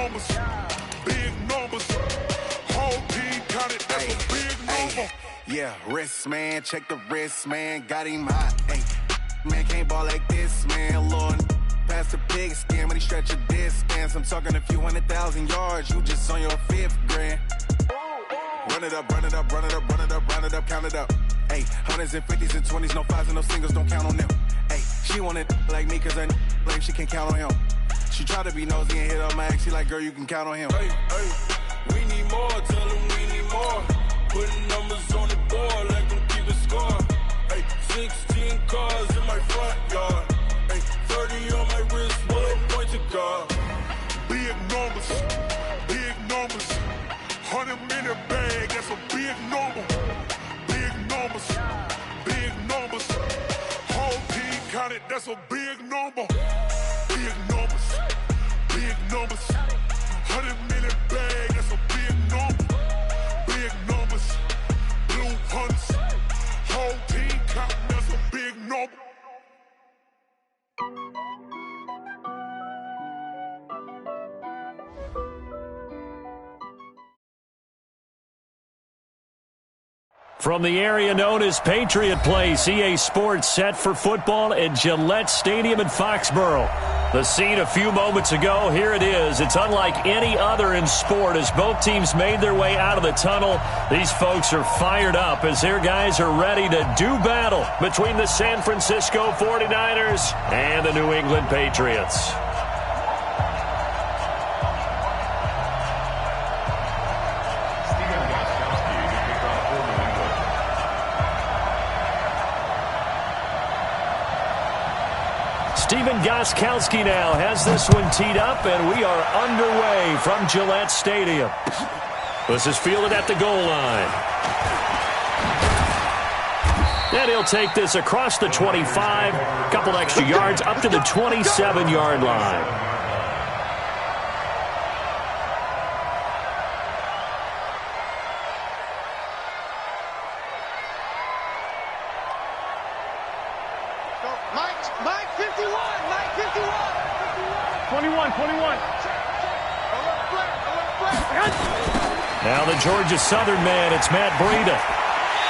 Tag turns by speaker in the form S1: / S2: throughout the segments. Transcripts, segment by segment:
S1: numbers, big numbers. Whole team counted, that's a big number.
S2: Yeah, wrist, man, check the wrist, man, got him hot. Ay, man, can't ball like this, man, Lord. Past the pigskin when he stretch a distance. I'm talking a few 100,000 yards, you just on your 5th grand. Run it up, run it up, run it up, run it up, run it up, count it up. Ay, hundreds and 50s and 20s, no 5s and no singles, don't count on them. Ay, she wanted like me cause I blame she can't count on him. She tried to be nosy and hit up my ex, she like, girl, you can count on him.
S1: Hey, we need more, tell them we need more. Putting numbers on the board, let them keep it score. Hey, 16 cars in my front yard. Hey, 30 on my wrist, bullet point to God. Big numbers, big numbers. 100-minute bag, that's a big number. Big numbers, big numbers. Whole team counted, that's a big number. Big numbers, big numbers. 100-minute bag, that's a big number. Big numbers, blue hunts. Whole team counting, that's a big number.
S3: From the area known as Patriot Place, EA Sports set for football at Gillette Stadium in Foxborough. The scene a few moments ago, here it is. It's unlike any other in sport as both teams made their way out of the tunnel. These folks are fired up as their guys are ready to do battle between the San Francisco 49ers and the New England Patriots. Stephen Gostkowski now has this one teed up, and we are underway from Gillette Stadium. This is fielded at the goal line. And he'll take this across the 25, a couple extra yards up to the 27-yard line.
S4: Mike 51, Mike 51.
S5: 21.
S3: Now the Georgia Southern man, it's Matt Breida.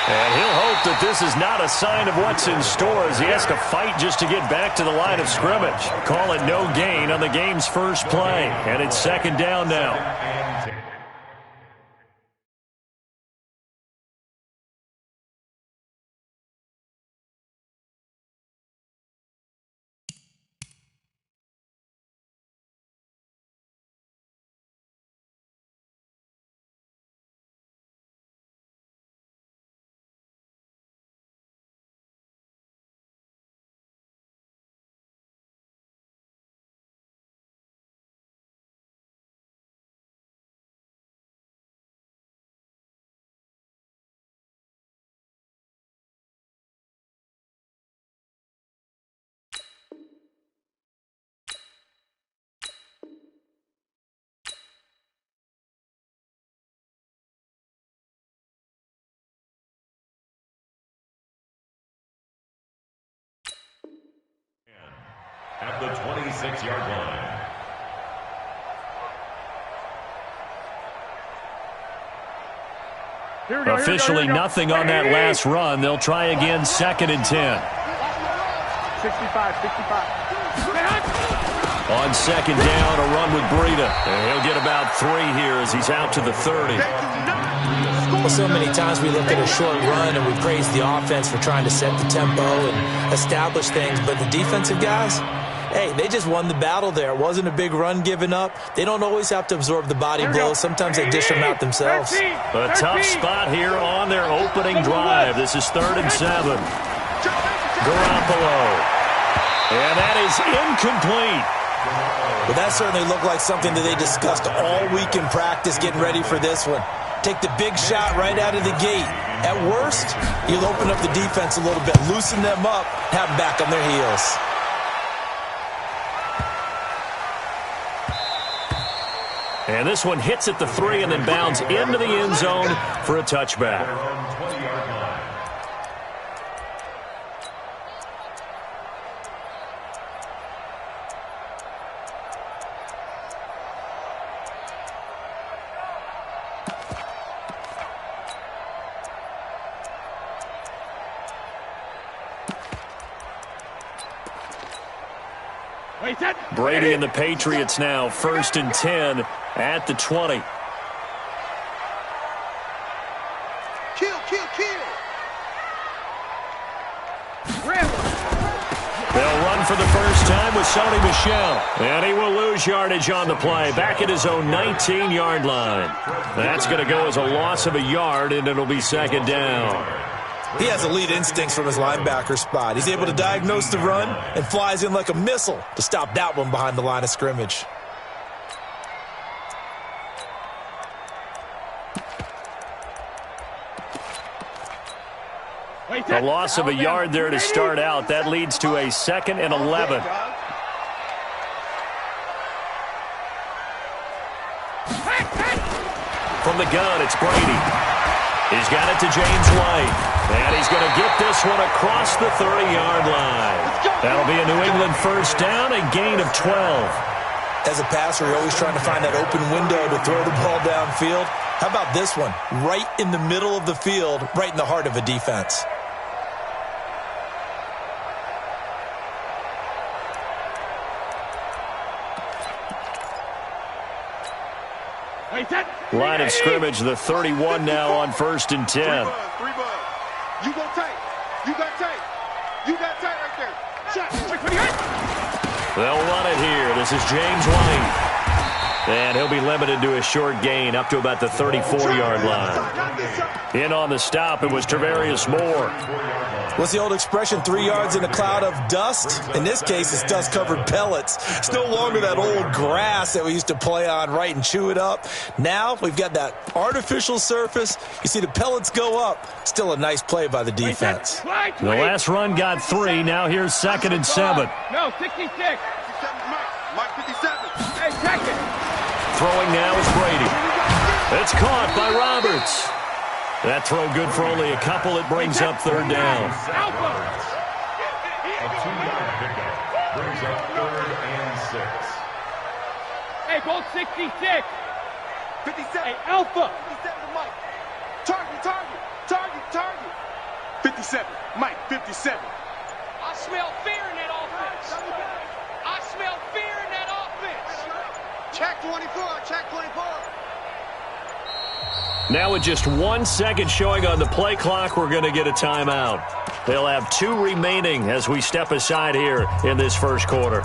S3: And he'll hope that this is not a sign of what's in store as he has to fight just to get back to the line of scrimmage. Call it no gain on the game's first play. And it's second down now.
S6: At the 26-yard line.
S3: Officially nothing on that last run. They'll try again, second and 10.
S5: 65.
S3: On second down, a run with Breida. And he'll get about 3 here as he's out to the 30.
S7: Well, so many times we look at a short run and we praise the offense for trying to set the tempo and establish things, but the defensive guys, hey, they just won the battle there. It wasn't a big run given up. They don't always have to absorb the body blows. Sometimes they dish them out themselves.
S3: A tough spot here on their opening drive. This is 3rd and 7. Garoppolo. And that is incomplete.
S7: Well, that certainly looked like something that they discussed all week in practice getting ready for this one. Take the big shot right out of the gate. At worst, you'll open up the defense a little bit, loosen them up, have them back on their heels.
S3: And this one hits at the 3 and then bounds into the end zone for a touchback. Brady and the Patriots now 1st and 10 at the 20. They'll run for the first time with Sony Michel. And he will lose yardage on the play. Back at his own 19-yard line. That's going to go as a loss of a yard, and it'll be 2nd down.
S7: He has elite instincts from his linebacker spot. He's able to diagnose the run and flies in like a missile to stop that one behind the line of scrimmage.
S3: A loss of a yard there to start out. That leads to a 2nd and 11. From the gun, it's Brady. He's got it to James White. And he's going to get this one across the 30-yard line. That'll be a New England first down, a gain of 12.
S7: As a passer, you're always trying to find that open window to throw the ball downfield. How about this one? Right in the middle of the field, right in the heart of a defense.
S3: Line of scrimmage, the 31 now on 1st and 10.
S5: You go tight. You got tight. You got tight right there. Shot.
S3: They'll run it here. This is James White. And he'll be limited to a short gain up to about the 34-yard line. In on the stop, it was Travarius Moore.
S7: What's the old expression, 3 yards in a cloud of dust? In this case, it's dust-covered pellets. It's no longer that old grass that we used to play on, right, and chew it up. Now we've got that artificial surface. You see the pellets go up. Still a nice play by the defense.
S3: The last run got 3. Now here's 2nd and 7.
S5: No, 66. 57, Mike 57. Hey, check it.
S3: Throwing now is Brady. It's caught by Roberts. That throw good for only a couple. It brings up 3rd down.
S6: A 2-yard pickup brings up 3rd and 6.
S5: Hey, both 66. 57. Hey, Alpha. 57 to Mike. Target. 57. Mike, 57.
S4: I smell fear in that offense. I smell fear in that offense. Check 24. Check 24.
S3: Now with just 1 second showing on the play clock, we're going to get a timeout. They'll have 2 remaining as we step aside here in this first quarter.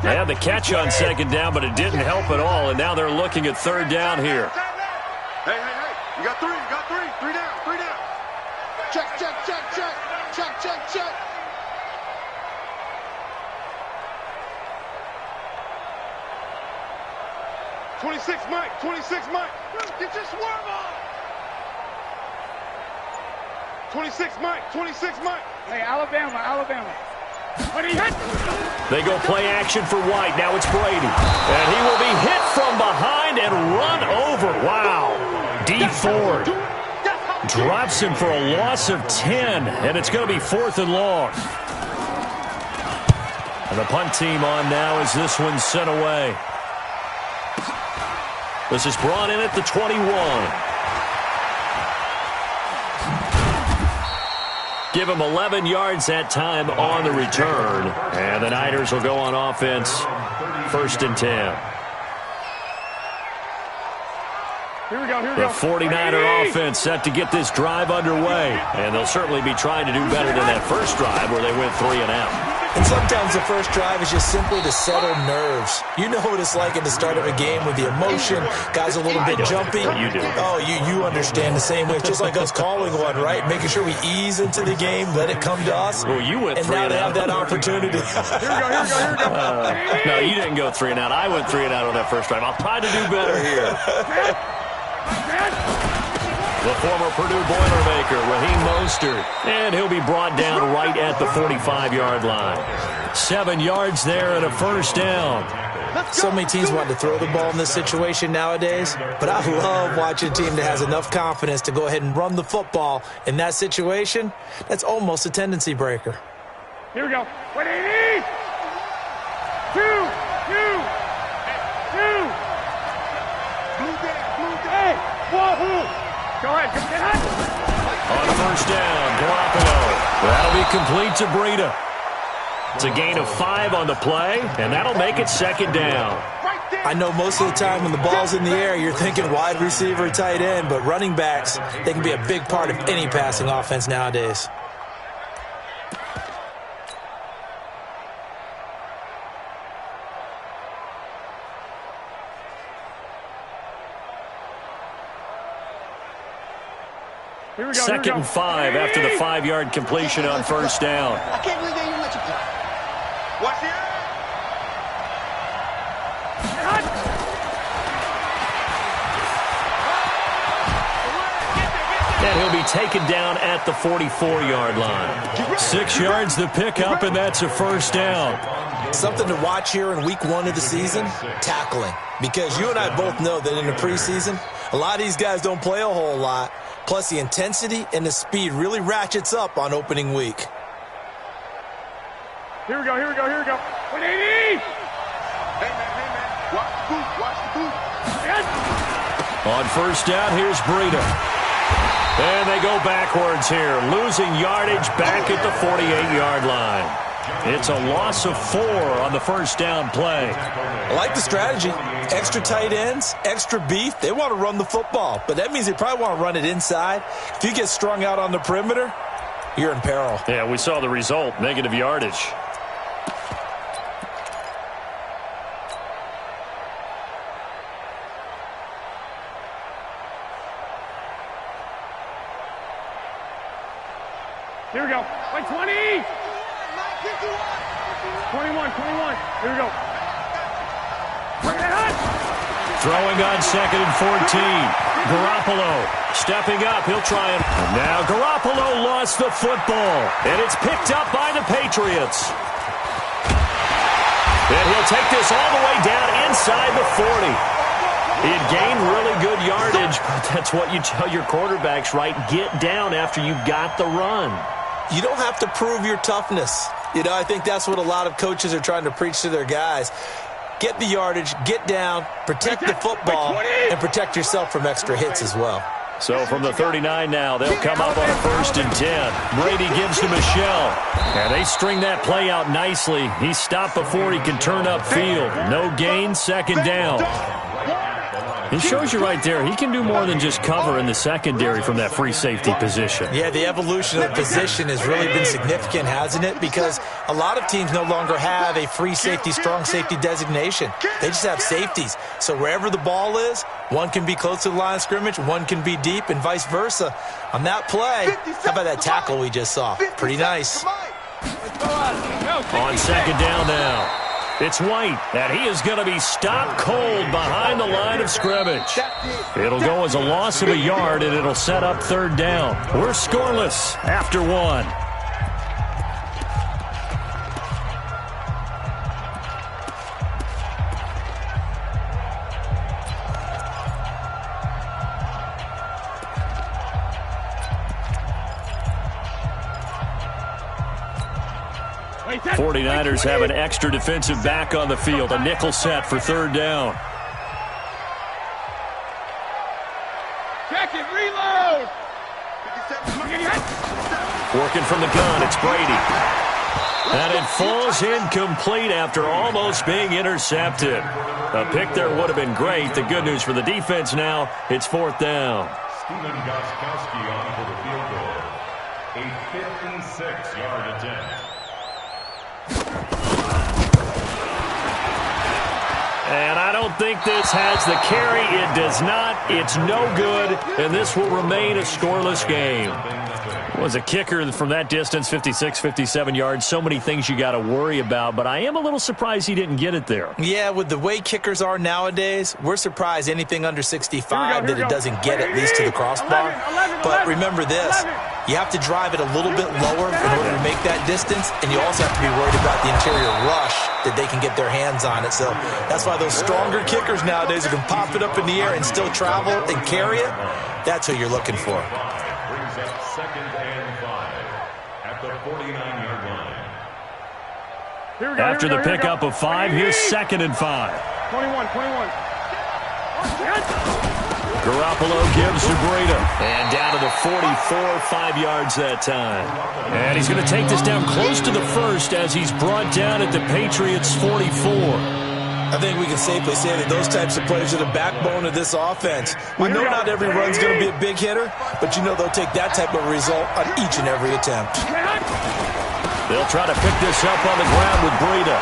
S3: They had the catch on 2nd down, but it didn't help at all, and now they're looking at 3rd down here.
S5: Hey. You got 3. 3 down. Check. 26, Mike. Get your swerve on. 26, Mike. Hey, Alabama. When he hit.
S3: They go play action for White. Now it's Brady. And he will be hit from behind and run over. Wow. D Ford drops him for a loss of 10. And it's going to be 4th and long. And the punt team on now as this one's sent away. This is brought in at the 21. Give him 11 yards that time on the return. And the Niners will go on offense 1st and 10.
S5: Here we go.
S3: The 49er offense set to get this drive underway. And they'll certainly be trying to do better than that first drive where they went 3 and out.
S7: And sometimes the first drive is just simply to settle nerves. You know what it's like at the start of a game with the emotion. Guys a little bit jumpy.
S3: You do.
S7: Oh, you understand the same way. It's just like us calling one, right? Making sure we ease into the game, let it come to us.
S3: Well, you went
S7: and
S3: 3
S7: now
S3: and
S7: they
S3: out.
S7: have that opportunity.
S5: Here we go.
S3: No, you didn't go 3 and out. I went 3 and out on that first drive. I'll try to do better here. The former Purdue Boilermaker, Raheem Mostert. And he'll be brought down right at the 45-yard line. 7 yards there and a first down.
S7: So many teams want to throw the ball in this situation nowadays, but I love watching a team that has enough confidence to go ahead and run the football. In that situation, that's almost a tendency breaker.
S4: Here we go. 180. 2. Hey, whoa. Go ahead. Get hot.
S3: On first down, Garoppolo. That'll be complete to Breida. It's a gain of 5 on the play, and that'll make it second down.
S7: I know most of the time when the ball's in the air, you're thinking wide receiver, tight end, but running backs, they can be a big part of any passing offense nowadays.
S4: Here we go.
S3: Second and 5 after the 5-yard completion on first down.
S5: I can't believe they even let you play. Watch the eye.
S3: And he'll be taken down at the 44-yard line. 6 yards the pickup, and that's a first down.
S7: Something to watch here in week 1 of the season, tackling. Because you and I both know that in the preseason, a lot of these guys don't play a whole lot. Plus, the intensity and the speed really ratchets up on opening week.
S4: Here we go. 180.
S5: Hey, man. Watch the boot.
S3: On first down, here's Breida. And they go backwards here, losing yardage back at the 48-yard line. It's a loss of 4 on the first down play.
S7: I like the strategy. Extra tight ends, extra beef. They want to run the football, but that means they probably want to run it inside. If you get strung out on the perimeter, you're in peril.
S3: Yeah, we saw the result, negative yardage.
S4: Here we go. 20. 21. Here we go.
S3: Throwing on second and 14. Garoppolo stepping up. He'll try and now Garoppolo lost the football, and it's picked up by the Patriots. And he'll take this all the way down inside the 40. He had gained really good yardage, but that's what you tell your quarterbacks, right? Get down after you've got the run.
S7: You don't have to prove your toughness. You know, I think that's what a lot of coaches are trying to preach to their guys. Get the yardage, get down, protect the football, and protect yourself from extra hits as well.
S3: So from the 39 now, they'll come up on a 1st and 10. Brady gives to Michelle. And they string that play out nicely. He's stopped before he can turn upfield. No gain, second down. It shows you right there, he can do more than just cover in the secondary from that free safety position.
S7: Yeah, the evolution of the position has really been significant, hasn't it? Because a lot of teams no longer have a free safety, strong safety designation. They just have safeties. So wherever the ball is, one can be close to the line of scrimmage, one can be deep, and vice versa. On that play, how about that tackle we just saw? Pretty nice.
S3: On second down now. It's White, and he is going to be stopped cold behind the line of scrimmage. It'll go as a loss of a yard, and it'll set up 3rd down. We're scoreless after 1. The 49ers have an extra defensive back on the field, a nickel set for 3rd down.
S4: Check it, reload.
S3: Working from the gun, it's Brady. And it falls incomplete after almost being intercepted. A pick there would have been great. The good news for the defense now, it's 4th down.
S6: Steven Gostkowski on for the field goal. A 56-yard attempt.
S3: And I don't think this has the carry. It does not. It's no good. And this will remain a scoreless game. Was a kicker from that distance, 56, 57 yards. So many things you got to worry about. But I am a little surprised he didn't get it there.
S7: Yeah, with the way kickers are nowadays, we're surprised anything under 65 that it doesn't get at least to the crossbar. But remember this. You have to drive it a little bit lower in order to make that distance, and you also have to be worried about the interior rush that they can get their hands on it. So that's why those stronger kickers nowadays who can pop it up in the air and still travel and carry it, that's who you're looking for.
S6: Brings up 2nd and 5 at the 49-yard line.
S3: After the pickup of 5, here's 2nd and 5.
S5: 21.
S3: Garoppolo gives to Breida. And down to the 44, 5 yards that time. And he's going to take this down close to the first as he's brought down at the Patriots' 44.
S7: I think we can safely say that those types of plays are the backbone of this offense. We know not every run's going to be a big hitter, but you know they'll take that type of result on each and every attempt.
S3: They'll try to pick this up on the ground with Breida.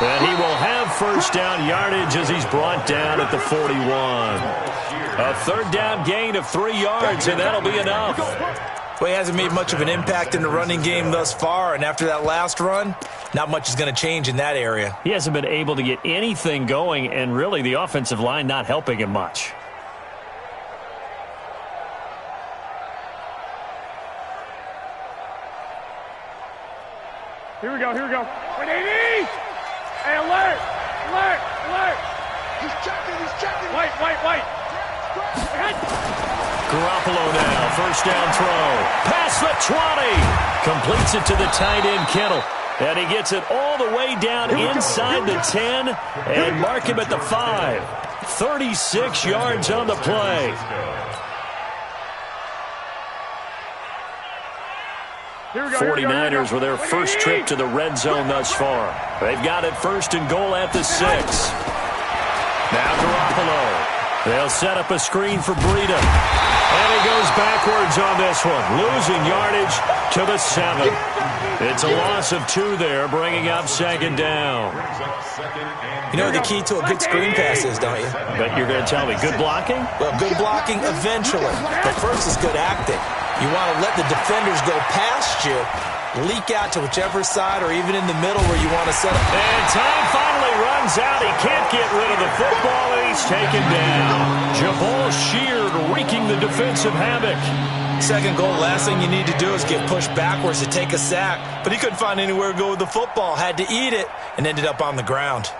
S3: And he will have first down yardage as he's brought down at the 41. A 3rd down gain of 3 yards, and that'll be enough.
S7: Well, he hasn't made much of an impact in the running game thus far, and after that last run, not much is going to change in that area.
S3: He hasn't been able to get anything going, and really the offensive line not helping him much.
S5: Here we go. 180! Hey, alert! He's checking! Wait!
S3: Garoppolo now, first down throw. Past the 20. Completes it to the tight end, Kittle. And he gets it all the way down inside the 10 and mark him at the 5. 36 yards on the play.
S5: Here we go.
S3: 49ers with their first trip to the red zone thus far. They've got it 1st and goal at the 6. Now Garoppolo. They'll set up a screen for Breida. And he goes backwards on this one, losing yardage to the 7. It's a loss of 2 there, bringing up 2nd down.
S7: You know what the key to a good screen pass is, don't you?
S3: But you're going to tell me, good blocking?
S7: Well, good blocking eventually. But first is good acting. You want to let the defenders go past you, leak out to whichever side or even in the middle where you want to set up.
S3: And time finally runs out. He can't get rid of the football, and he's taken down. Jabal Sheard wreaking the defensive havoc.
S7: 2nd goal, last thing you need to do is get pushed backwards to take a sack. But he couldn't find anywhere to go with the football, had to eat it, and ended up on the ground.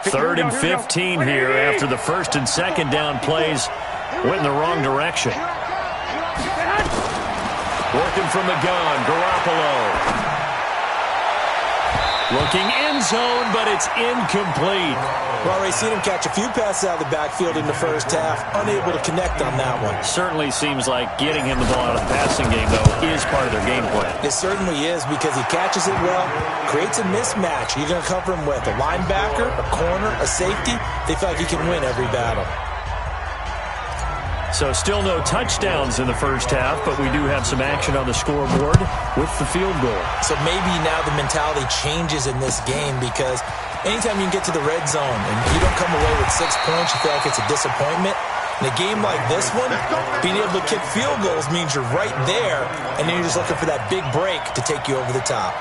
S3: 3rd and 15 here after the 1st and 2nd down plays went in the wrong direction. Working from the gun, Garoppolo. Looking end zone, but it's incomplete.
S7: We've already seen him catch a few passes out of the backfield in the first half, unable to connect on that one.
S3: Certainly seems like getting him the ball out of the passing game, though, is part of their game plan.
S7: It certainly is because he catches it well, creates a mismatch. You're going to cover him with a linebacker, a corner, a safety. They feel like he can win every battle.
S3: So still no touchdowns in the first half, but we do have some action on the scoreboard with the field goal. So
S7: maybe now the mentality changes in this game because anytime you can get to the red zone and you don't come away with 6 points, you feel like it's a disappointment. In a game like this one, being able to kick field goals means you're right there, and then you're just looking for that big break to take you over the top.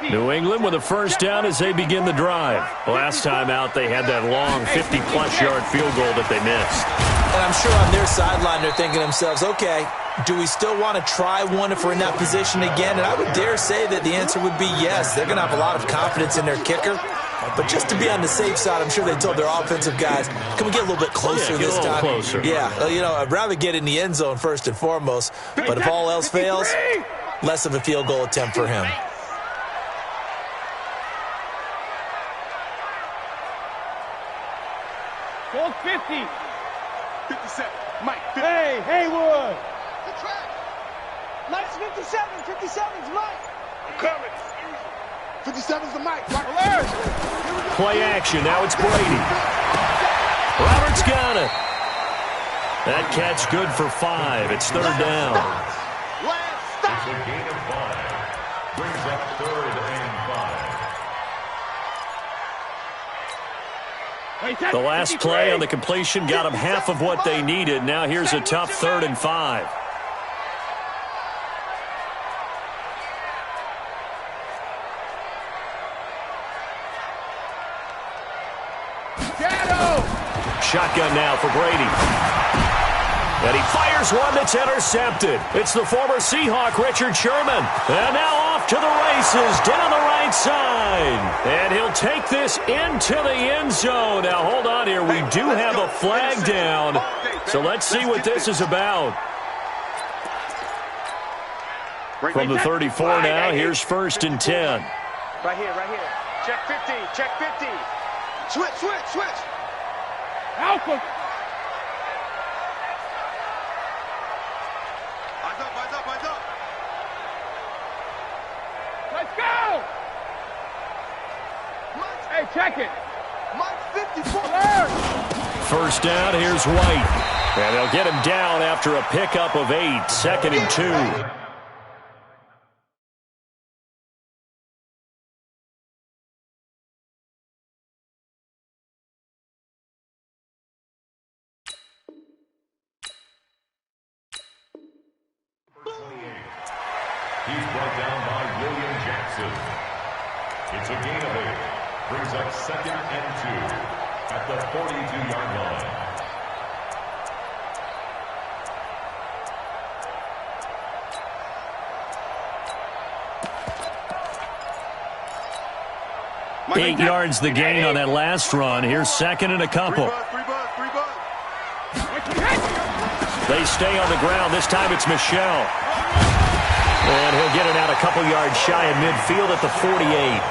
S3: New England with a first down as they begin the drive. Last time out, they had that long 50-plus yard field goal that they missed.
S7: And I'm sure on their sideline, they're thinking to themselves, okay, do we still want to try one if we're in that position again? And I would dare say that the answer would be yes. They're going to have a lot of confidence in their kicker. But just to be on the safe side, I'm sure they told their offensive guys, can we get a little bit closer this time?
S3: Closer.
S7: Yeah, you know, I'd rather get in the end zone first and foremost. But if all else fails, less of a field goal attempt for him.
S5: Goal 50. 57. Mike. 50. Hey, Haywood.
S4: Good track. Mike's 57. 57's Mike.
S5: I'm coming. 57's the Mike. Alert.
S3: Play action. Now it's Brady. Roberts got it. That catch good for 5. It's 3rd down.
S6: It's a gain of 5. Brings up 3rd and 5.
S3: The last play on the completion got them half of what they needed. Now here's a tough 3rd and 5. Shotgun now for Brady. And he fires one that's intercepted. It's the former Seahawk, Richard Sherman. And now off to the races down the right right side. And he'll take this into the end zone. Now, hold on here. We do have a flag down. So let's see what this is about. From the 34 now, here's 1st and 10.
S4: Right here, right here. Check 50, check 50. Switch. Alpha.
S5: Eyes up.
S4: Let's go. Hey, check it.
S5: Mike 54.
S3: First down, here's White. And they'll get him down after a pickup of 8, 2nd and 2.
S6: He's brought down by William Jackson. It's a gain of 8. Brings up 2nd and 2 at the 42-yard line.
S3: Eight yards the gain on that last run. Here's 2nd and a couple.
S5: Three buzz.
S3: They stay on the ground. This time it's Michel. And he'll get it out a couple yards shy of midfield at the 48.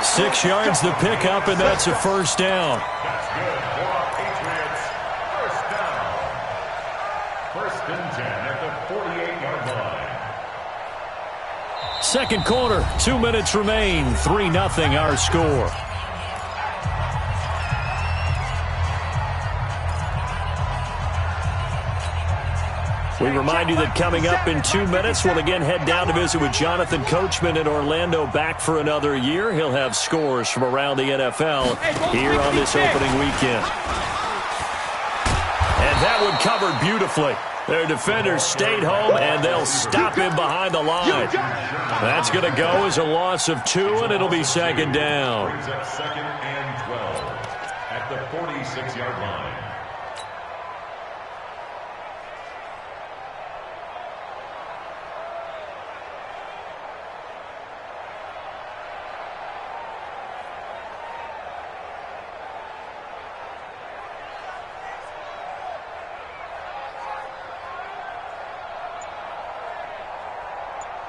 S3: 6 yards the pickup, and that's a first down.
S6: That's good for our Patriots. First down. 1st and 10 at the 48-yard line.
S3: Second quarter, 2 minutes remain. 3-0 our score. We remind you that coming up in 2 minutes, we'll again head down to visit with Jonathan Coachman in Orlando, back for another year. He'll have scores from around the NFL here on this opening weekend. And that one covered beautifully. Their defenders stayed home, and they'll stop him behind the line. That's going to go as a loss of 2, and it'll be 2nd down.
S6: Brings up 2nd and 12 at the 46-yard line.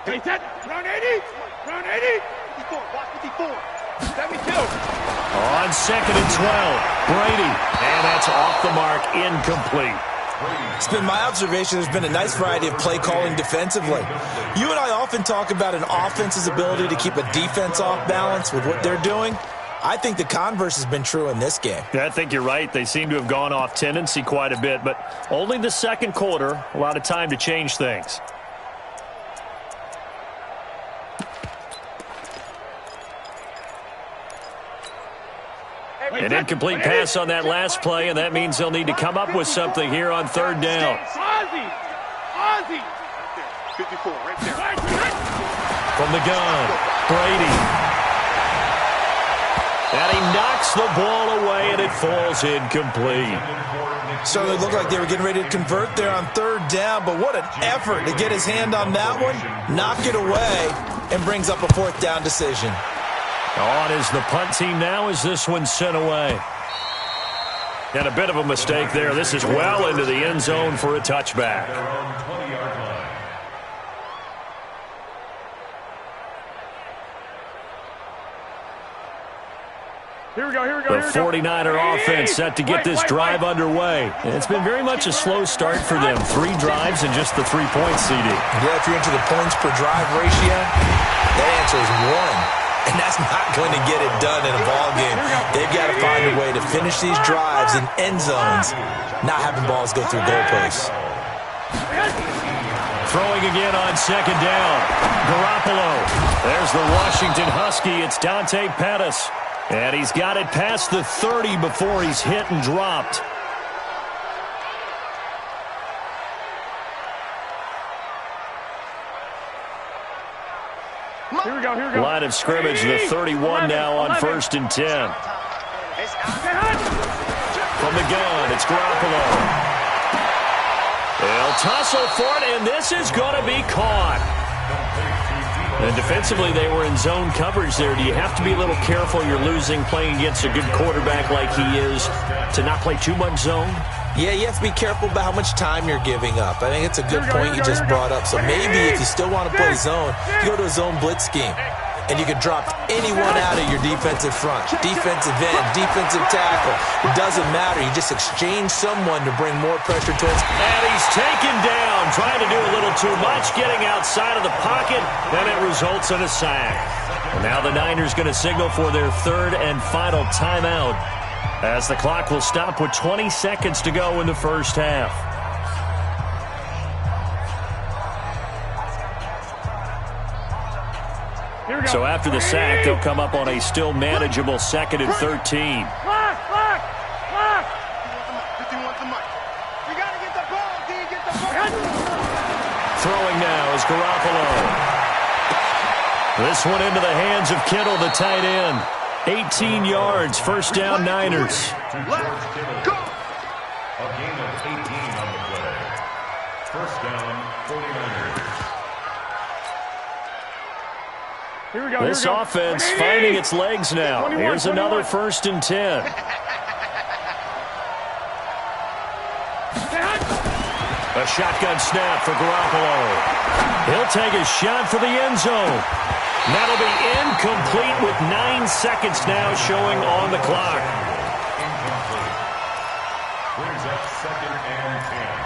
S4: Hey, set. Round 80. 54. Watch 54. 72.
S3: On 2nd and 12, Brady. And that's off the mark, incomplete.
S7: It's been my observation there's been a nice variety of play calling defensively. You and I often talk about an offense's ability to keep a defense off balance with what they're doing. I think the converse has been true in this game.
S3: Yeah, I think you're right. They seem to have gone off tendency quite a bit, but only the second quarter, a lot of time to change things. An incomplete pass on that last play, and that means they'll need to come up with something here on 3rd down.
S4: Ozzy.
S5: 54, right there.
S3: From the gun, Brady. And he knocks the ball away, and it falls incomplete.
S7: Certainly looked like they were getting ready to convert there on 3rd down, but what an effort to get his hand on that one, knock it away, and brings up a 4th down decision.
S3: On is the punt team now as this one's sent away. And a bit of a mistake there. This is well into the end zone for a touchback.
S6: Their own 20-yard line.
S4: Here we go.
S3: The 49er offense set to get this drive underway. And it's been very much a slow start for them. 3 drives and just the 3 points, CD.
S7: Yeah, if you're into the points per drive ratio, that answer is 1. And that's not going to get it done in a ball game. They've got to find a way to finish these drives in end zones, not having balls go through goalposts.
S3: Throwing again on 2nd down. Garoppolo. There's the Washington Husky. It's Dante Pettis. And he's got it past the 30 before he's hit and dropped.
S4: Here we go.
S3: Line of scrimmage, the 31 now on 1st and 10. From the gun, it's Garoppolo. They'll tussle for it, and this is going to be caught. And defensively, they were in zone coverage there. Do you have to be a little careful? You're losing playing against a good quarterback like he is to not play too much zone?
S7: Yeah, you have to be careful about how much time you're giving up. I think it's a good point you just brought up. So maybe if you still want to play zone, you go to a zone blitz scheme. And you can drop anyone out of your defensive front, defensive end, defensive tackle. It doesn't matter. You just exchange someone to bring more pressure towards.
S3: And he's taken down, trying to do a little too much, getting outside of the pocket, and it results in a sack. And now the Niners going to signal for their third and final timeout as the clock will stop with 20 seconds to go in the first half. So after the sack, they'll come up on a still manageable 2nd and 13. Throwing now is Garoppolo. This one into the hands of Kittle, the tight end. 18 yards, first down Niners.
S6: A gain of 18 on the play. First down, 49ers.
S3: This offense finding its legs now. Here's another 1st and 10. A shotgun snap for Garoppolo. He'll take a shot for the end zone. That'll be incomplete with 9 seconds now showing on the clock.
S6: Incomplete. Brings up 2nd and 10.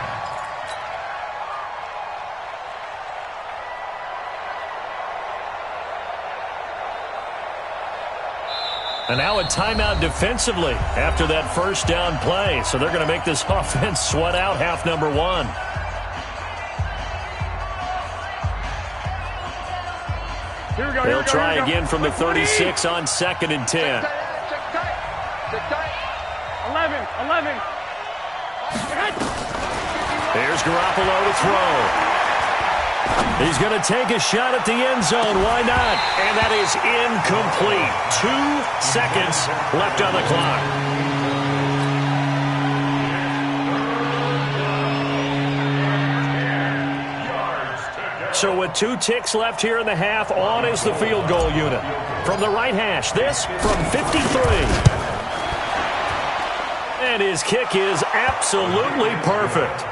S3: And now a timeout defensively after that first down play. So they're going to make this offense sweat out half number 1. They'll try again from the 36 on 2nd and 10.
S4: 11.
S3: Here's Garoppolo to throw. He's going to take a shot at the end zone. Why not? And that is incomplete. 2 seconds left on the clock. So with 2 ticks left here in the half, on is the field goal unit. From the right hash, this from 53. And his kick is absolutely perfect.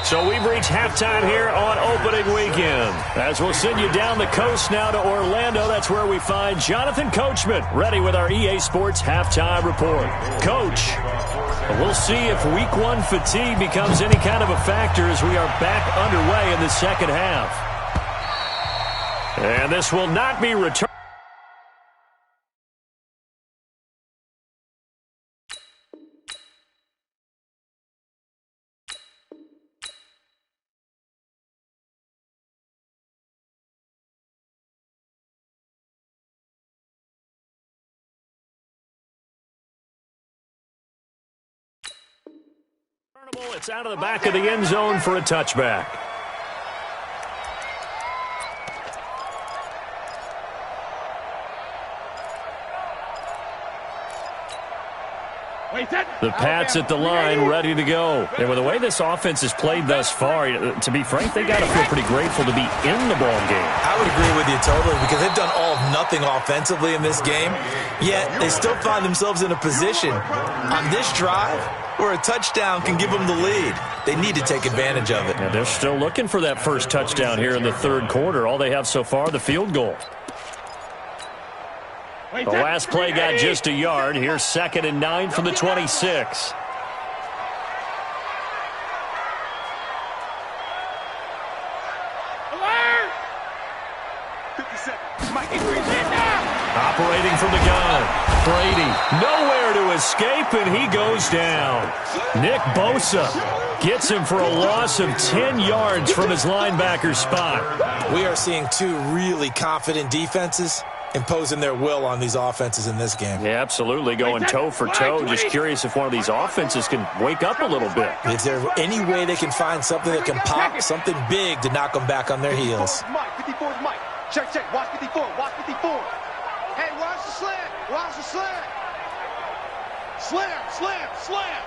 S3: So we've reached halftime here on opening weekend. As we'll send you down the coast now to Orlando, that's where we find Jonathan Coachman ready with our EA Sports halftime report. Coach, we'll see if week 1 fatigue becomes any kind of a factor as we are back underway in the second half. And this will not be returned. It's out of the back of the end zone for a touchback. The Pats at the line, ready to go. And with the way this offense has played thus far, to be frank, they got to feel pretty grateful to be in the ball game.
S7: I would agree with you totally because they've done all of nothing offensively in this game, yet they still find themselves in a position on this drive where a touchdown can give them the lead. They need to take advantage of it.
S3: And they're still looking for that first touchdown here in the third quarter. All they have so far, the field goal. The last play got just a yard. Here's 2nd and 9 from the 26. Operating from the gun, Brady nowhere to escape, and he goes down. Nick Bosa gets him for a loss of 10 yards from his linebacker spot.
S7: We are seeing 2 really confident defenses imposing their will on these offenses in this game.
S3: Yeah, absolutely, going toe for toe. Just curious if one of these offenses can wake up a little bit.
S7: Is there any way they can find something that can pop, something big to knock them back on their heels?
S5: 54 is Mike. Check, check. Watch 54. Watch 54. Hey, watch the slam. Watch the slam. Slam, slam, slam.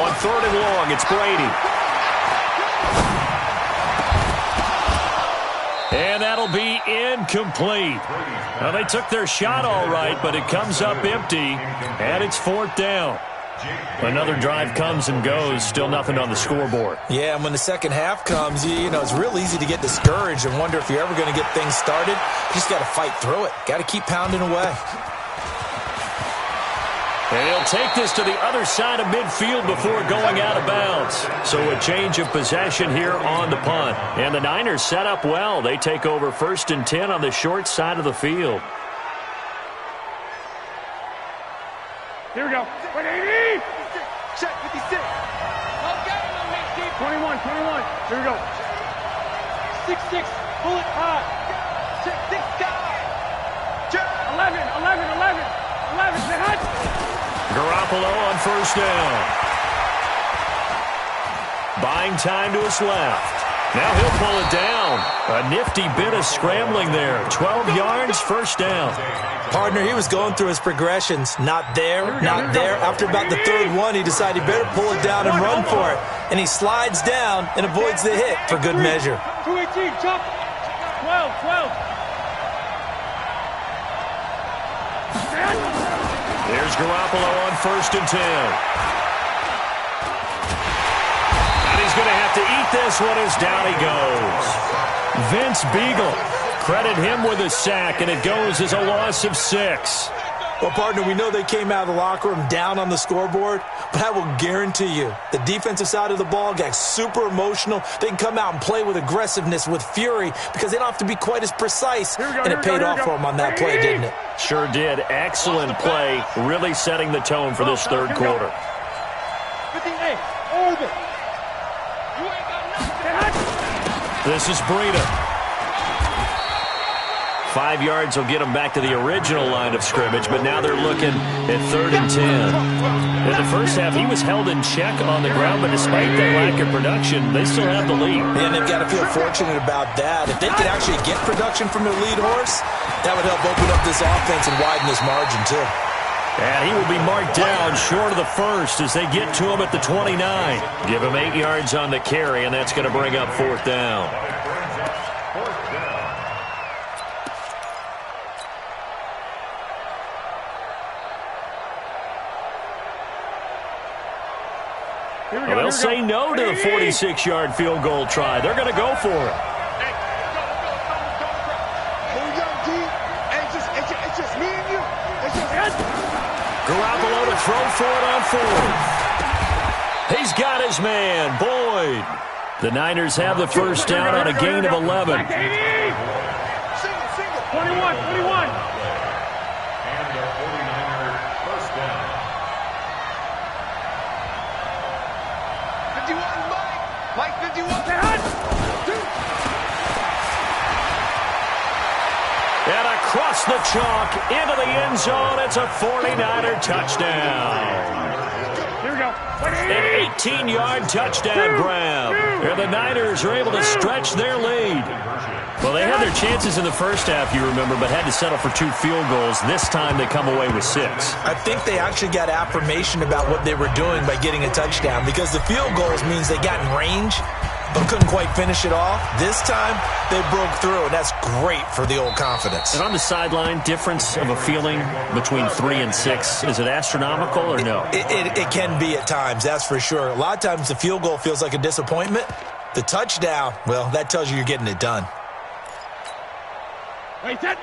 S3: On 3rd and long, it's Brady. And that'll be incomplete. Now, they took their shot all right, but it comes up empty, and it's 4th down. Another drive comes and goes, still nothing on the scoreboard.
S7: Yeah, and when the second half comes, you know, it's real easy to get discouraged and wonder if you're ever going to get things started. You just got to fight through it. Got to keep pounding away.
S3: And he'll take this to the other side of midfield before going out of bounds. So a change of possession here on the punt. And the Niners set up well. They take over 1st and 10 on the short side of the field.
S5: Here we go. 180. Check 56.
S4: Okay,
S5: 21. Here we go. 6-6. Pull it high. Check 6 guy. Check 11. 11.
S3: Garoppolo on 1st down. Buying time to his left. Now he'll pull it down. A nifty bit of scrambling there. 12 yards, 1st down.
S7: Partner, he was going through his progressions. Not there, not there. After about the 3rd one, he decided he better pull it down and run for it. And he slides down and avoids the hit for good measure.
S5: 218, jump. 12.
S3: There's Garoppolo on 1st and 10. And he's going to have to eat this one as down he goes. Vince Beagle, credit him with a sack, and it goes as a loss of 6.
S7: Well, partner, we know they came out of the locker room down on the scoreboard, but I will guarantee you the defensive side of the ball got super emotional. They can come out and play with aggressiveness, with fury, because they don't have to be quite as precise, and it paid off for them on that play, didn't it?
S3: Sure did. Excellent play, really setting the tone for this 3rd quarter.
S5: 58, orbit.
S3: This is Breida. 5 yards will get them back to the original line of scrimmage, but now they're looking at 3rd and 10. In the first half, he was held in check on the ground, but despite that lack of production, they still have the lead.
S7: And they've got to feel fortunate about that. If they could actually get production from their lead horse, that would help open up this offense and widen this margin, too.
S3: And he will be marked down short of the 1st as they get to him at the 29. Give him 8 yards on the carry, and that's going to bring up 4th down. Well, they'll say no to the 46-yard field goal try. They're going to go for it. Garoppolo to throw for it on 4th. He's got his man, Boyd. The Niners have the 1st down on a gain of 11.
S5: 21.
S6: And the 49er 1st down.
S5: 51, Mike 51.
S3: And across the chalk into the end zone. It's a 49er touchdown.
S5: Here we go.
S3: An 18-yard touchdown grab. And the Niners are able to stretch their lead. Well, they had their chances in the first half, you remember, but had to settle for 2 field goals. This time they come away with 6.
S7: I think they actually got affirmation about what they were doing by getting a touchdown, because the field goals means they got in range but couldn't quite finish it off. This time they broke through, and that's great for the old confidence.
S3: And on the sideline, difference of a feeling between 3 and 6, is it astronomical or no?
S7: It can be at times, that's for sure. A lot of times the field goal feels like a disappointment. The touchdown, well, that tells you you're getting it done.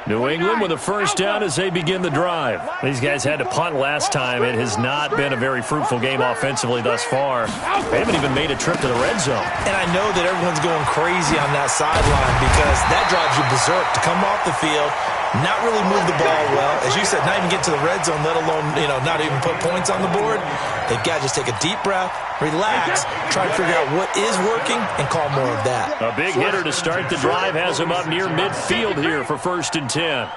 S3: New England with a 1st down as they begin the drive. These guys had to punt last time. It has not been a very fruitful game offensively thus far. They haven't even made a trip to the red zone.
S7: And I know that everyone's going crazy on that sideline because that drives you berserk to come off the field, not really move the ball well. As you said, not even get to the red zone, let alone, not even put points on the board. They've got to just take a deep breath, relax, try to figure out what is working, and call more of that.
S3: A big hitter to start the drive has him up near midfield here for 1st and 10.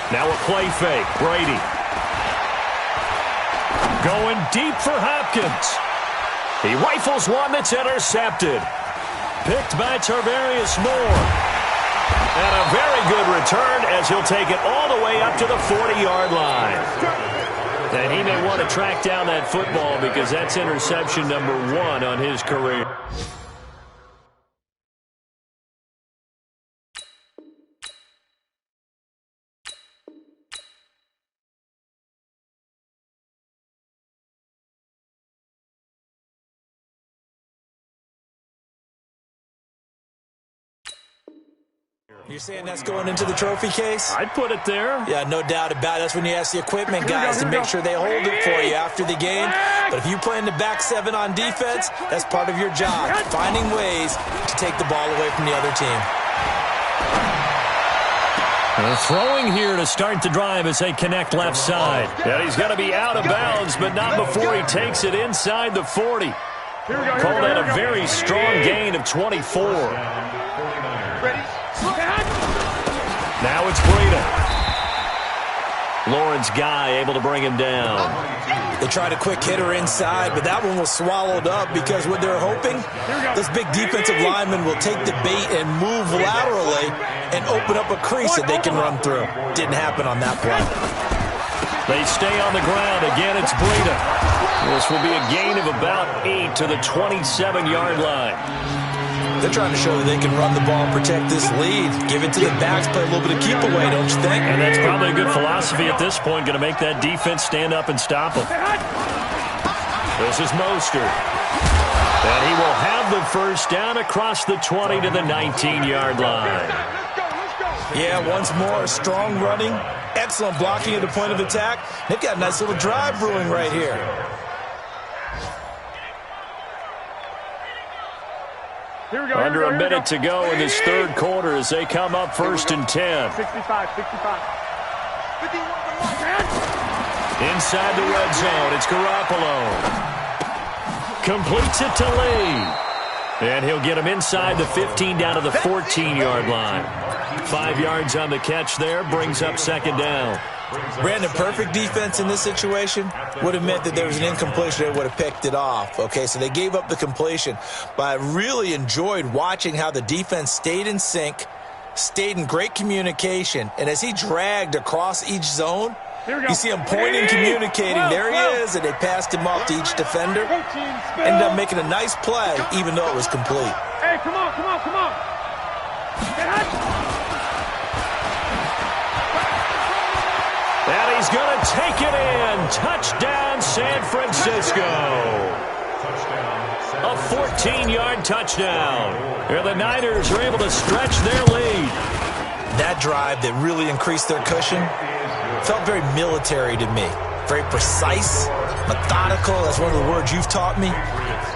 S3: Now a play fake. Brady. Going deep for Hopkins. He rifles one that's intercepted. Picked by Tarvarius Moore. And a very good return as he'll take it all the way up to the 40-yard line. And he may want to track down that football because that's interception number 1 on his career.
S7: You're saying that's going into the trophy case?
S3: I'd put it there.
S7: Yeah, no doubt about it. That's when you ask the equipment guys to make sure they hold it for you after the game. But if you play in the back seven on defense, that's part of your job, finding ways to take the ball away from the other team.
S3: They're throwing here to start the drive as they connect left side. And he's going to be out of bounds, but not before he takes it inside the 40. Called that a very strong gain of 24. Now it's Breida. Lawrence Guy able to bring him down.
S7: They tried a quick hitter inside, but that one was swallowed up because what they're hoping, this big defensive lineman will take the bait and move laterally and open up a crease that they can run through. Didn't happen on that play.
S3: They stay on the ground. Again, it's Breida. This will be a gain of about 8 to the 27-yard line.
S7: They're trying to show that they can run the ball and protect this lead. Give it to the backs, play a little bit of keep away, don't you think?
S3: And that's probably a good philosophy at this point, going to make that defense stand up and stop them. This is Mostert. And he will have the first down across the 20 to the 19-yard line.
S7: Yeah, once more, strong running, excellent blocking at the point of attack. They've got a nice little drive brewing right here.
S3: Under a minute to go in this third quarter as they come up 1st and 10.
S5: 65.
S3: Inside the red zone, it's Garoppolo. Completes it to Lee. And he'll get him inside the 15 down to the 14-yard line. 5 yards on the catch there, brings up 2nd down.
S7: Brandon, perfect defense in this situation would have meant that there was an incompletion. They would have picked it off. Okay, so they gave up the completion. But I really enjoyed watching how the defense stayed in sync, stayed in great communication. And as he dragged across each zone, you see him pointing, communicating. There he is, and they passed him off to each defender. Ended up making a nice play, even though it was complete.
S5: Hey, come on.
S3: And he's going to take it in. Touchdown, San Francisco. A 14-yard touchdown. And the Niners are able to stretch their lead.
S7: That drive that really increased their cushion felt very military to me. Very precise, methodical. That's one of the words you've taught me.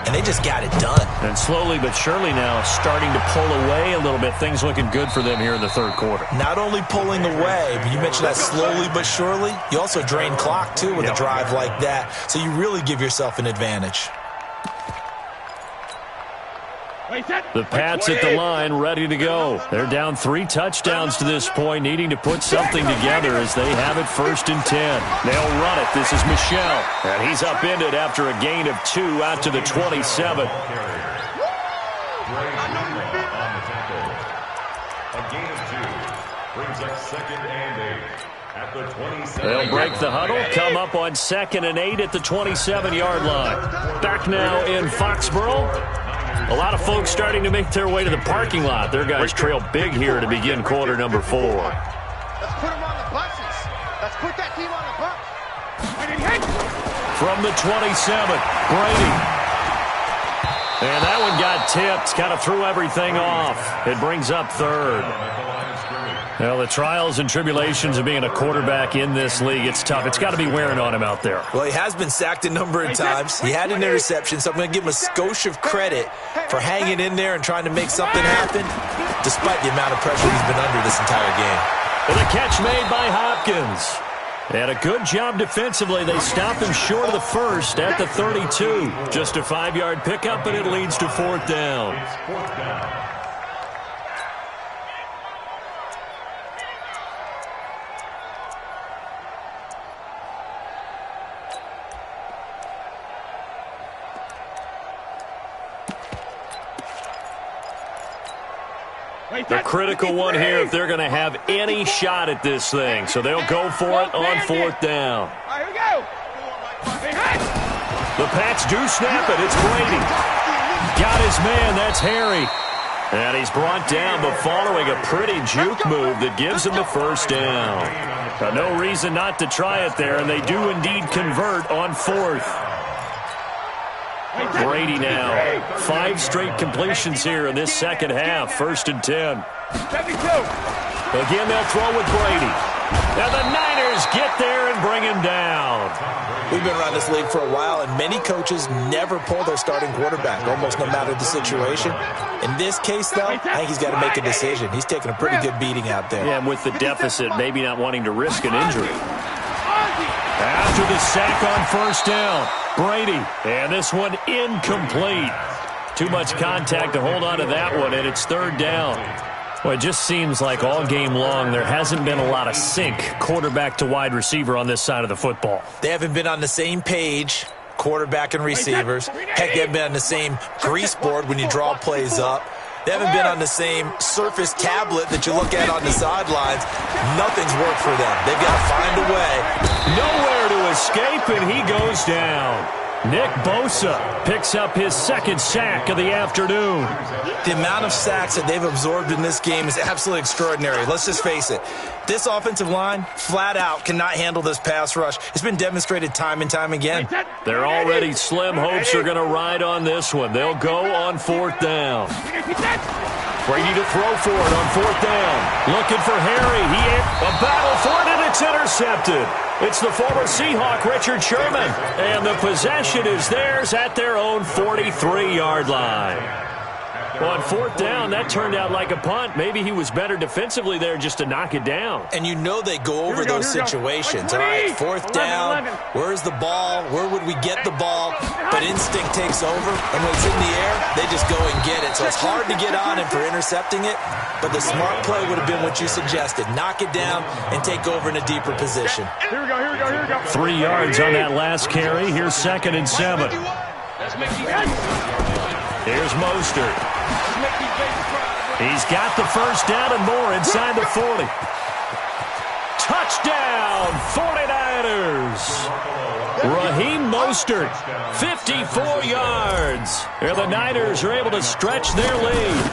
S7: And they just got it done.
S3: And slowly but surely now starting to pull away a little bit. Things looking good for them here in the third quarter.
S7: Not only pulling away, but you mentioned that slowly but surely. You also drain clock, too, with a drive like that. So you really give yourself an advantage.
S3: The Pats at the line, ready to go. They're down 3 touchdowns to this point, needing to put something together as they have it 1st and 10. They'll run it. This is Michel. And he's upended after a gain of 2 out to the 27.
S6: A gain of 2 brings up 2nd and 8 at the 27.
S3: They'll break the huddle, come up on 2nd and 8 at the 27-yard line. Back now in Foxborough. A lot of folks starting to make their way to the parking lot. Their guys trail big here to begin quarter number 4.
S5: Let's put them on the buses. Let's put that team on the bus.
S3: From the 27, Brady. And that one got tipped. Kind of threw everything off. It brings up 3rd. Well, the trials and tribulations of being a quarterback in this league, it's tough. It's got to be wearing on him out there.
S7: Well, he has been sacked a number of times. He had an interception, so I'm going to give him a skosh of credit for hanging in there and trying to make something happen, despite the amount of pressure he's been under this entire game.
S3: And a catch made by Hopkins. And a good job defensively. They stopped him short of the first at the 32. Just a 5-yard pickup, and it leads to 4th down. The critical one here if they're going to have any shot at this thing. So they'll go for it on 4th down.
S5: Here we go.
S3: The Pats do snap it. It's Brady. Got his man. That's Harry. And he's brought down, but following a pretty juke move that gives him the 1st down. Now, no reason not to try it there, and they do indeed convert on 4th. Brady now. 5 straight completions here in this second half. 1st and 10. Again, they'll throw with Brady. And the Niners get there and bring him down.
S7: We've been around this league for a while, and many coaches never pull their starting quarterback, almost no matter the situation. In this case, though, I think he's got to make a decision. He's taking a pretty good beating out there.
S3: Yeah, and with the deficit, maybe not wanting to risk an injury. After the sack on first down, Brady. And this one incomplete. Too much contact to hold on to that one, and it's third down. Well, it just seems like all game long there hasn't been a lot of sync quarterback to wide receiver on this side of the football.
S7: They haven't been on the same page, quarterback and receivers. Heck, they haven't been on the same grease board when you draw plays up. They haven't been on the same Surface tablet that you look at on the sidelines. Nothing's worked for them. They've got to find a way.
S3: Nowhere to escape, and he goes down. Nick Bosa picks up his second sack of the afternoon.
S7: The amount of sacks that they've absorbed in this game is absolutely extraordinary. Let's just face it. This offensive line, flat out, cannot handle this pass rush. It's been demonstrated time and time again.
S3: They're already slim hopes are going to ride on this one. They'll go on fourth down. Brady to throw for it on fourth down. Looking for Harry. A battle for it, and it's intercepted. It's the former Seahawk, Richard Sherman. And the possession is theirs at their own 43-yard line. On fourth down, that turned out like a punt. Maybe he was better defensively there just to knock it down.
S7: And you know they go over those situations. All right, fourth down, where's the ball? Where would we get the ball? But instinct takes over, and when it's in the air, they just go and get it. So it's hard to get on him for intercepting it, but the smart play would have been what you suggested. Knock it down and take over in a deeper position.
S4: Here we go.
S3: 3 yards on that last carry. Here's 2nd and 7. Here's Mostert. He's got the first down and more inside the 40. Touchdown, 49ers. Raheem Mostert, 54 yards. And the Niners are able to stretch their lead.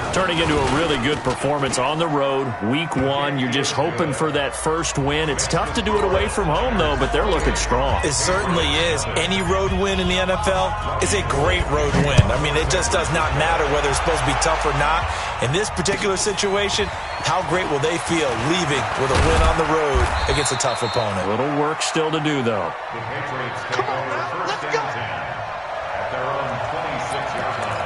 S3: Turning into a really good performance on the road. Week 1, you're just hoping for that first win. It's tough to do it away from home, though, but they're looking strong.
S7: It certainly is. Any road win in the NFL is a great road win. I mean, it just does not matter whether it's supposed to be tough or not. In this particular situation, how great will they feel leaving with a win on the road against a tough opponent?
S3: A little work still to do, though.
S5: Come on now, let's go.
S6: At their own 26-yard line.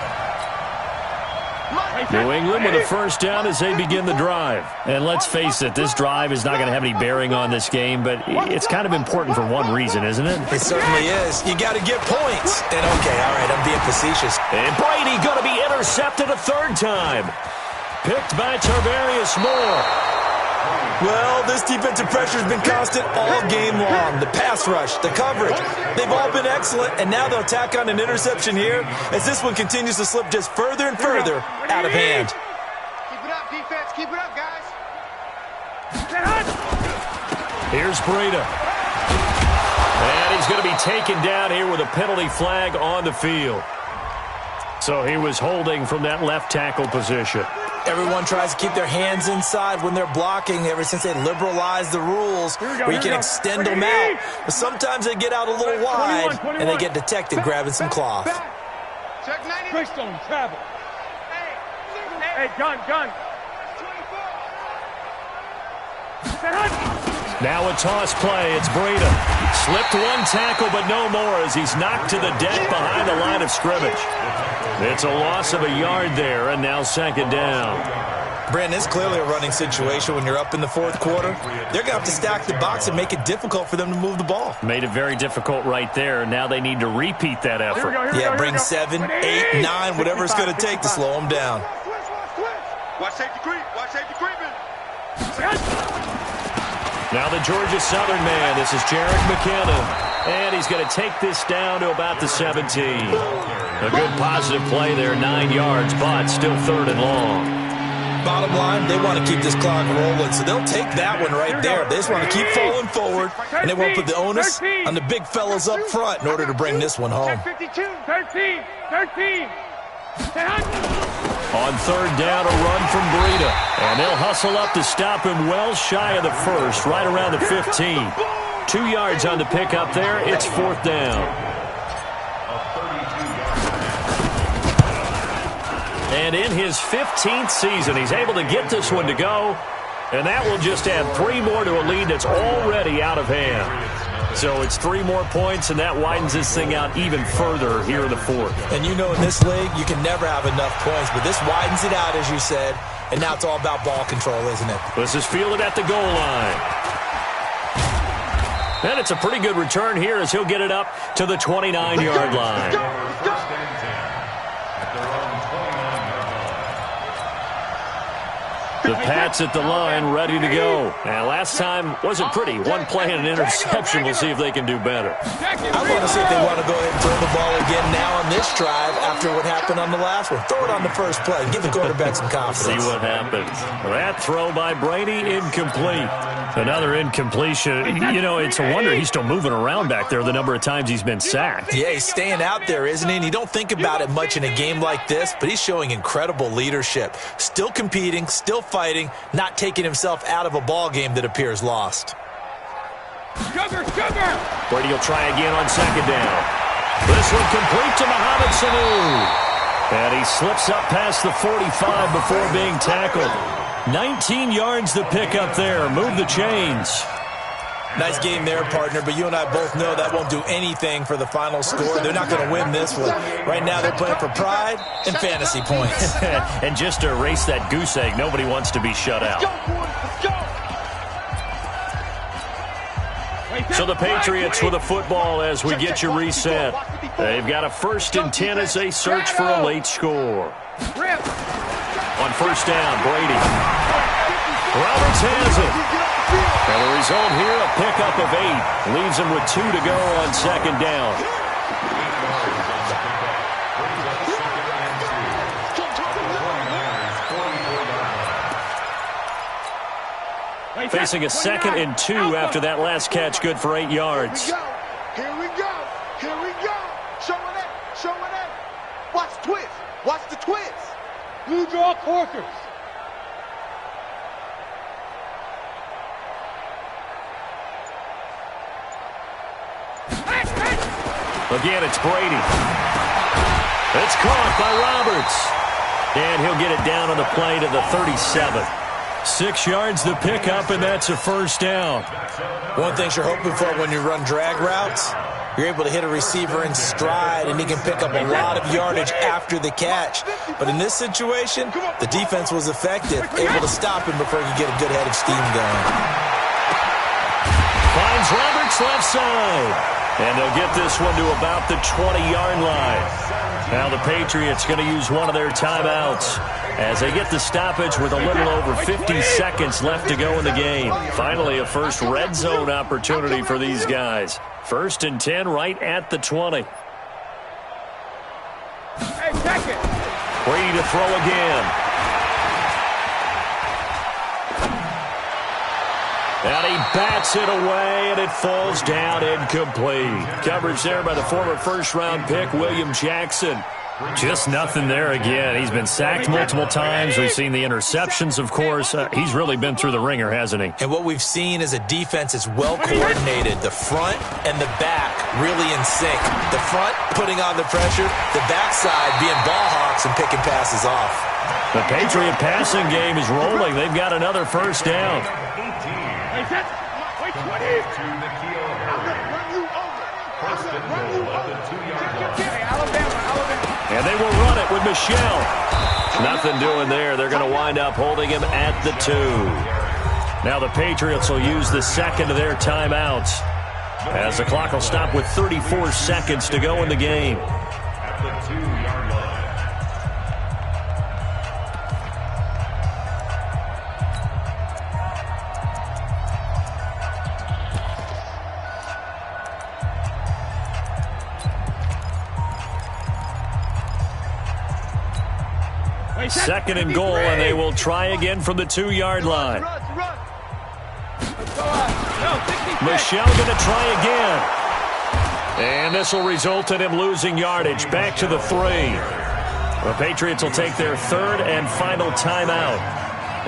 S3: New England with a first down as they begin the drive. And let's face it, this drive is not going to have any bearing on this game, but it's kind of important for one reason, isn't it?
S7: It certainly is. You got to get points. And okay, all right, I'm being facetious.
S3: And Brady going to be intercepted a third time. Picked by Tarvarius Moore.
S7: Well, this defensive pressure has been constant all game long. The pass rush, the coverage, they've all been excellent, and now they'll tack on an interception here as this one continues to slip just further and further out of hand.
S5: Keep it up, defense. Keep it up, guys.
S3: Here's Breida. And he's going to be taken down here with a penalty flag on the field. So he was holding from that left tackle position.
S7: Everyone tries to keep their hands inside when they're blocking ever since they liberalized the rules where you can extend them out. But sometimes they get out a little wide and they get detected grabbing some cloth.
S5: Check 90.
S4: Greystone, travel. Hey, gun.
S3: Now a toss play. It's Breida. Slipped one tackle, but no more as he's knocked to the deck behind the line of scrimmage. It's a loss of a yard there, and now second down.
S7: Brandon, it's clearly a running situation when you're up in the fourth quarter. They're going to have to stack the box and make it difficult for them to move the ball.
S3: Made it very difficult right there. Now they need to repeat that effort.
S7: Yeah, bring 7, 8, 9, whatever it's going to take to slow them down.
S5: Watch safety creep. Watch safety creeping.
S3: Now the Georgia Southern man. This is Jerick McKinnon. And he's going to take this down to about the 17. A good positive play there, 9 yards, but still third and long.
S7: Bottom line, they want to keep this clock rolling, so they'll take that one right there. They just want to keep falling forward, and they won't put the onus on the big fellas up front in order to bring this one home.
S4: 13.
S3: On third down, a run from Breida. And they'll hustle up to stop him well shy of the first, right around the 15. 2 yards on the pickup there. It's fourth down. And in his 15th season, he's able to get this one to go. And that will just add 3 more to a lead that's already out of hand. So it's 3 more points, and that widens this thing out even further here in the 4th.
S7: And you know in this league, you can never have enough points, but this widens it out, as you said, and now it's all about ball control, isn't it?
S3: This is fielded at the goal line. And it's a pretty good return here as he'll get it up to the 29-yard line. The Pats at the line, ready to go. And last time wasn't pretty. One play and an interception. We'll see if they can do better.
S7: I want to see if they want to go ahead and throw the ball again now on this drive after what happened on the last one. Throw it on the first play. Give the quarterback some confidence.
S3: See what happens. That throw by Brady, incomplete. Another incompletion. You know, it's a wonder he's still moving around back there the number of times he's been sacked.
S7: Yeah, he's staying out there, isn't he? And you don't think about it much in a game like this, but he's showing incredible leadership. Still competing, still fighting, not taking himself out of a ball game that appears lost.
S4: Sugar!
S3: Brady will try again on second down. This one complete to Mohamed Sanu. And he slips up past the 45 before being tackled. 19 yards to pick up there. Move the chains.
S7: Nice game there, partner, but you and I both know that won't do anything for the final score. They're not going to win this one. Right now they're playing for pride and fantasy points.
S3: And just to erase that goose egg, nobody wants to be shut out. So the Patriots with a football as we get you reset. They've got a 1st and 10 as they search for a late score. On first down, Brady. Roberts has it. And the result here, a pickup of 8. Leaves him with 2 to go on second down. Facing a 2nd and 2 after that last catch, good for 8 yards.
S5: Here we go. Showing it. Watch the twist. Watch the twist.
S4: Blue draw corkers.
S3: Again, it's Brady. It's caught by Roberts. And he'll get it down on the play to the 37. 6 yards to pick up, and that's a first down.
S7: One thing you're hoping for when you run drag routes, you're able to hit a receiver in stride, and he can pick up a lot of yardage after the catch. But in this situation, the defense was effective, able to stop him before he could get a good head of steam going.
S3: Finds Roberts left side. And they'll get this one to about the 20-yard line. Now the Patriots going to use one of their timeouts as they get the stoppage with a little over 50 seconds left to go in the game. Finally, a first red zone opportunity for these guys. 1st and 10 right at the 20.
S4: Hey, check it.
S3: Brady to throw again. And he bats it away, and it falls down incomplete. Coverage there by the former first-round pick, William Jackson. Just nothing there again. He's been sacked multiple times. We've seen the interceptions, of course. He's really been through the ringer, hasn't he?
S7: And what we've seen is a defense that's well-coordinated. The front and the back really in sync. The front putting on the pressure, the backside being ball hawks and picking passes off.
S3: The Patriot passing game is rolling. They've got another first down.
S4: Wait, 20.
S3: And they will run it with Michelle. Nothing doing there. They're going to wind up holding him at the 2. Now the Patriots will use the 2nd of their timeouts as the clock will stop with 34 seconds to go in the game.
S6: At the 2-yard line.
S3: Second and goal, and they will try again from the 2-yard line. Michelle going to try again. And this will result in him losing yardage. Back to the 3. The Patriots will take their 3rd and final timeout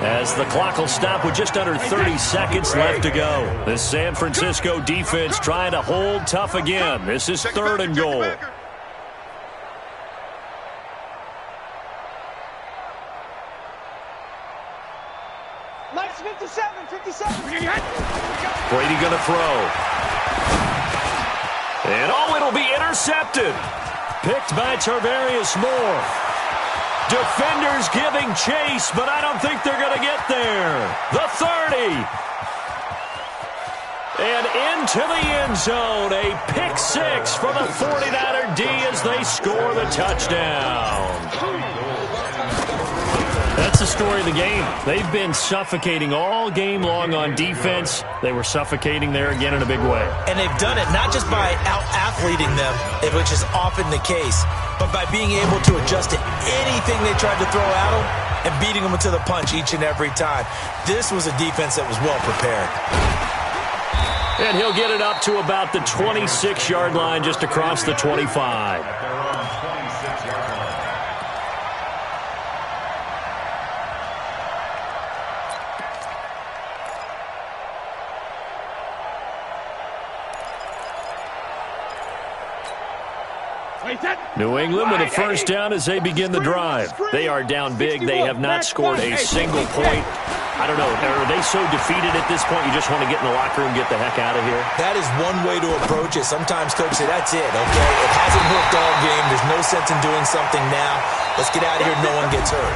S3: as the clock will stop with just under 30 seconds left to go. This San Francisco defense trying to hold tough again. This is 3rd and goal. going to throw. And it'll be intercepted. Picked by Tarvarius Moore. Defenders giving chase, but I don't think they're going to get there. The 30. And into the end zone, a pick six for the 49er D as they score the touchdown. That's the story of the game. They've been suffocating all game long on defense. They were suffocating there again in a big way.
S7: And they've done it not just by out-athleting them, which is often the case, but by being able to adjust to anything they tried to throw at them and beating them to the punch each and every time. This was a defense that was well prepared.
S3: And he'll get it up to about the 26-yard line, just across the 25. New England with a first down as they begin the drive. They are down big. They have not scored a single point. I don't know. Are they so defeated at this point you just want to get in the locker room and get the heck out of here?
S7: That is one way to approach it. Sometimes coaches say, that's it, okay? It hasn't worked all game. There's no sense in doing something now. Let's get out of here. No one gets hurt.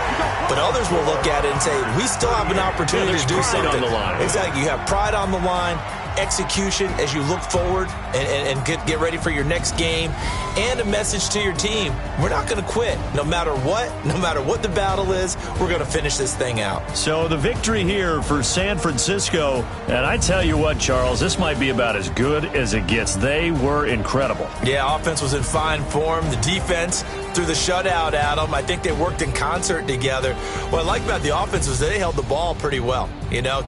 S7: But others will look at it and say, we still have an opportunity to do something.
S3: On the line.
S7: Exactly. You have pride on the line, execution as you look forward and get ready for your next game, and a message to your team. We're not going to quit. No matter what the battle is, we're going to finish this thing out.
S3: So the victory here for San Francisco, and I tell you what, Charles, this might be about as good as it gets. They were incredible.
S7: Yeah, offense was in fine form. The defense threw the shutout at them. I think they worked in concert together. What I like about the offense was they held the ball pretty well, you know.